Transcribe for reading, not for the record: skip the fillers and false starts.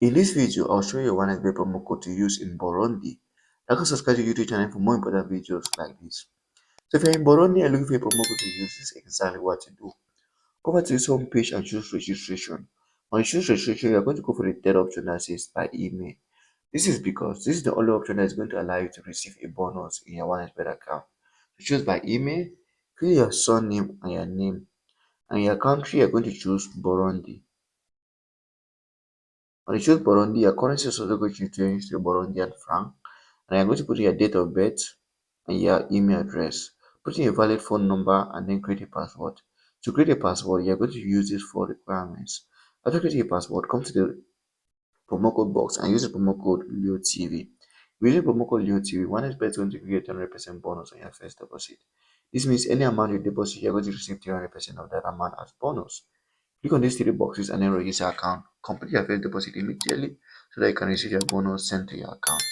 In this video, I'll show you one XB promo code to use in Burundi. Like and subscribe to YouTube channel for more important videos like this. So if you're in Burundi and looking for a promo code to use, this is exactly what to do. Go over to this home page and choose registration. When you choose registration, you're going to go for the third option that says by email. This is because this is the only option that is going to allow you to receive a bonus in your OneXBet account. To choose by email, fill your surname and your name. And your country, you're going to choose Burundi. When you choose Burundi, your currency is also going to change to Burundian franc. And you're going to put in your date of birth and your email address. Put in a valid phone number and then create a password. To create a password, you're going to use this for requirements. After creating a password, come to the promo code box and use the promo code LEOTV. Using promo code LEOTV, one is going to get 100% bonus on your first deposit. This means any amount you deposit, you're going to receive 300% of that amount as bonus. Click on these three boxes and then register account. Complete your first deposit immediately so that you can receive your bonus sent to your account.